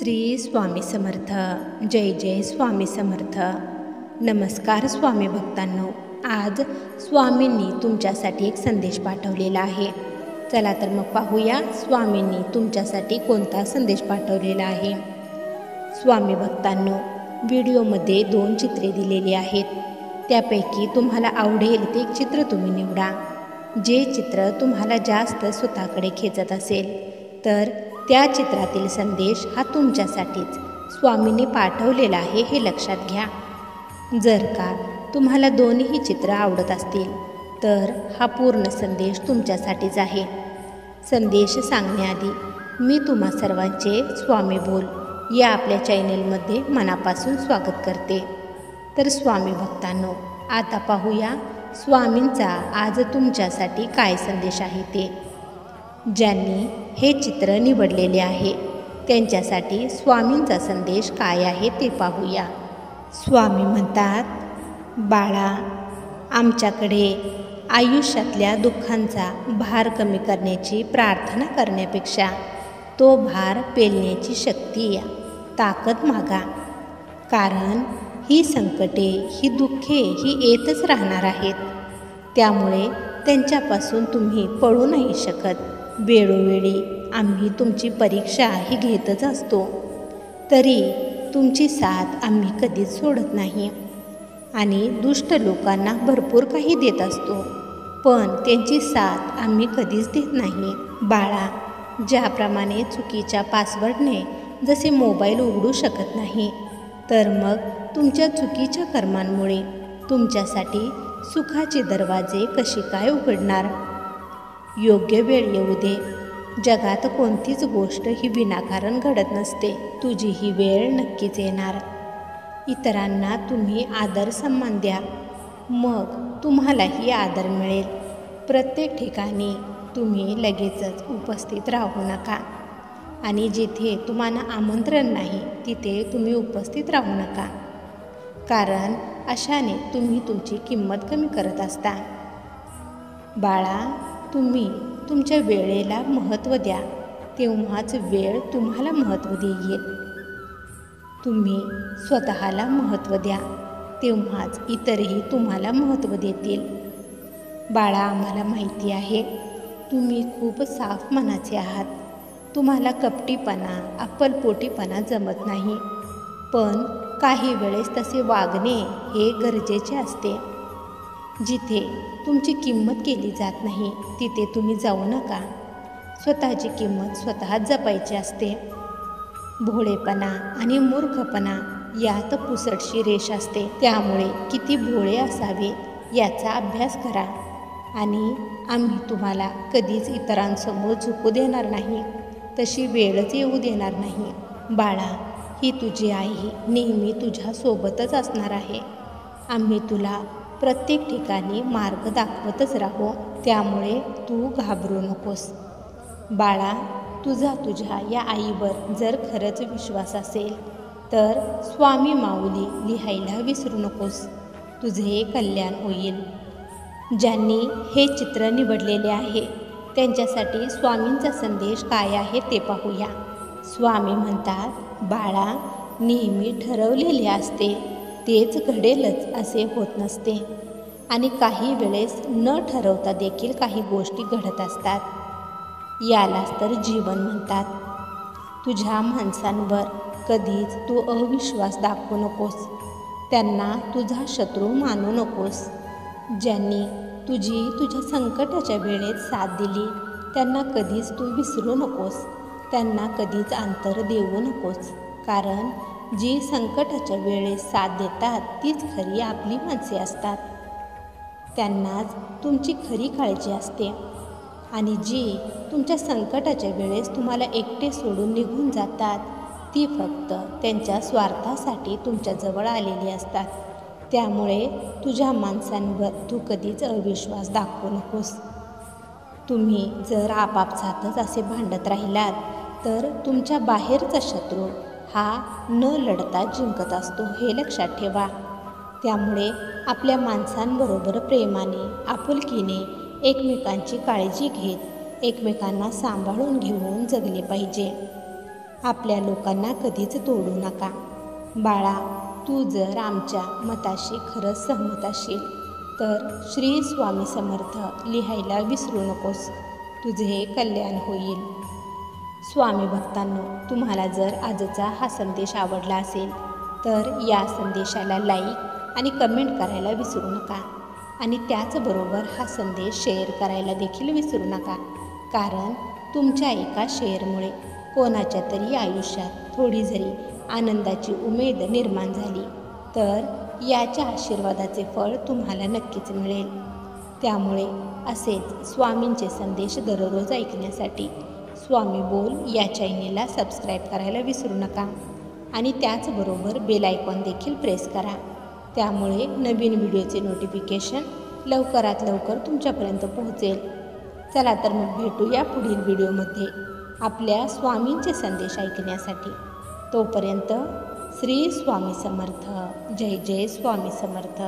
श्री स्वामी समर्थ. जय जय स्वामी समर्थ. नमस्कार स्वामी भक्तांनो. आज स्वामींनी तुमच्यासाठी एक संदेश पाठवलेला आहे. चला तर मग पाहूया स्वामींनी तुमच्यासाठी कोणता संदेश पाठवलेला आहे. स्वामी भक्तांनो, व्हिडिओमध्ये 2 चित्रे दिलेली आहेत. त्यापैकी तुम्हाला आवडेल ते एक चित्र तुम्ही निवडा. जे चित्र तुम्हाला जास्त स्वतःकडे खेचत असेल तर त्या चित्रातील संदेश हा तुमच्यासाठीच स्वामींनी पाठवलेला आहे हे लक्षात घ्या. जर का तुम्हाला दोन्ही चित्र आवडत असतील तर हा पूर्ण संदेश तुमच्यासाठीच आहे. संदेश सांगण्याआधी मी तुम्हा सर्वांचे स्वामी बोल या आपल्या चॅनेलमध्ये मनापासून स्वागत करते. तर स्वामी भक्तांनो, आता पाहूया स्वामींचा आज तुमच्यासाठी काय संदेश आहे ते. ज्यांनी हे चित्र निवडलेले आहे त्यांच्यासाठी स्वामींचा संदेश काय आहे ते पाहूया. स्वामी म्हणतात, बाळा, आमच्याकडे आयुष्यातल्या दुःखांचा भार कमी करण्याची प्रार्थना करण्यापेक्षा तो भार पेलण्याची शक्ती या ताकद मागा. कारण ही संकटे, ही दुःखे ही येतच राहणार आहेत. त्यामुळे त्यांच्यापासून तुम्ही पळू नाही शकत. वेळोवेळी आम्ही तुमची परीक्षा ही घेतच असतो, तरी तुमची साथ आम्ही कधीच सोडत नाही. आणि दुष्ट लोकांना भरपूर काही देत असतो, पण त्यांची साथ आम्ही कधीच देत नाही. बाळा, ज्याप्रमाणे चुकीच्या पासवर्डने जसे मोबाईल उघडू शकत नाही, तर मग तुमच्या चुकीच्या कर्मांमुळे तुमच्यासाठी सुखाचे दरवाजे कसे काय उघडणार. योग्य वेळ येऊ दे. जगात कोणतीच गोष्ट ही विनाकारण घडत नसते. तुझी ही वेळ नक्कीच येणार. इतरांना तुम्ही आदर सन्मान द्या, मग तुम्हालाही आदर मिळेल. प्रत्येक ठिकाणी तुम्ही लगेचच उपस्थित राहू नका आणि जिथे तुम्हाला आमंत्रण नाही तिथे तुम्ही उपस्थित राहू नका. कारण अशाने तुम्ही तुमची किंमत कमी करत असता. बाळा, तुम्ही तुमच्या वेळेला महत्त्व द्या, तेव्हाच वेळ तुम्हाला महत्त्व देईल. तुम्ही स्वतःला महत्त्व द्या, तेव्हाच इतरही तुम्हाला महत्त्व देतील. बाळा, आम्हाला माहिती आहे तुम्ही खूप साफ मनाचे आहात. तुम्हाला कपटीपणा, अक्कलपोटीपणा जमत नाही. पण काही वेळेस तसे वागणे हे गरजेचे असते. जिथे तुमची किंमत केली जात नाही तिथे तुम्ही जाऊ नका. स्वतःची किंमत स्वतः जपायची असते. भोळेपणा आणि मूर्खपणा यात पुसटशी रेष असते. त्यामुळे किती भोळे असावे याचा अभ्यास करा. आणि आम्ही तुम्हाला कधीच इतरांसमोर झुकू देणार नाही, तशी वेळच येऊ देणार नाही. बाळा, ही तुझी आई नेहमी तुझ्यासोबतच असणार आहे. आम्ही तुला प्रत्येक ठिकाणी मार्ग दाखवतच राहू. त्यामुळे तू घाबरू नकोस. बाळा, तुझ्या या आईवर जर खरंच विश्वास असेल तर स्वामी माऊली लिहायला विसरू नकोस. तुझे कल्याण होईल. ज्यांनी हे चित्र निवडलेले आहे त्यांच्यासाठी स्वामींचा संदेश काय आहे ते पाहूया. स्वामी म्हणतात, बाळा, नेहमी ठरवलेले असते तेच घडेलच असे होत नसते. आणि काही वेळेस न ठरवता देखील काही गोष्टी घडत असतात. यालाच तर जीवन म्हणतात. तुझ्या माणसांवर कधीच तू अविश्वास दाखवू नकोस. त्यांना तुझा शत्रू मानू नकोस. ज्यांनी तुझ्या संकटाच्या वेळेत साथ दिली त्यांना कधीच तू विसरू नकोस. त्यांना कधीच अंतर देऊ नकोस. कारण जी संकटाच्या वेळेस साथ देतात तीच खरी आपली माणसे असतात. त्यांनाच तुमची खरी काळजी असते. आणि जी तुमच्या संकटाच्या वेळेस तुम्हाला एकटे सोडून निघून जातात ती फक्त त्यांच्या स्वार्थासाठी तुमच्याजवळ आलेली असतात. त्यामुळे तुझ्या माणसांवर तू कधीच अविश्वास दाखवू नकोस. तुम्ही जर आपापसातच असे भांडत राहिलात तर तुमच्या बाहेरचा शत्रू हा न लढता जिंकत असतो, हे लक्षात ठेवा. त्यामुळे आपल्या माणसांबरोबर प्रेमाने, आपुलकीने, एकमेकांची काळजी घेत एकमेकांना सांभाळून घेऊन जगले पाहिजे. आपल्या लोकांना कधीच तोडू नका. बाळा, तू जर आमच्या मताशी खरंच सहमत असशील तर श्री स्वामी समर्थ लिहायला विसरू नकोस. तुझे कल्याण होईल. स्वामी भक्तांनो, तुम्हाला जर आजचा हा संदेश आवडला असेल तर या संदेशाला लाईक आणि कमेंट करायला विसरू नका. आणि त्याचबरोबर हा संदेश शेअर करायला देखील विसरू नका. कारण तुमच्या एका शेअरमुळे कोणाच्या तरी आयुष्यात थोडी जरी आनंदाची उमेद निर्माण झाली तर याच्या आशीर्वादाचे फळ तुम्हाला नक्कीच मिळेल. त्यामुळे असेच स्वामींचे संदेश दररोज ऐकण्यासाठी स्वामी बोल या चॅनेलला सबस्क्राईब करायला विसरू नका. आणि त्याचबरोबर बेल आयकॉन देखील प्रेस करा. त्यामुळे नवीन व्हिडिओचे नोटिफिकेशन लवकरात लवकर तुमच्यापर्यंत पोहोचेल. चला तर मग भेटूया पुढील व्हिडिओमध्ये आपल्या स्वामींचे संदेश ऐकण्यासाठी. तोपर्यंत श्री स्वामी समर्थ. जय जय स्वामी समर्थ.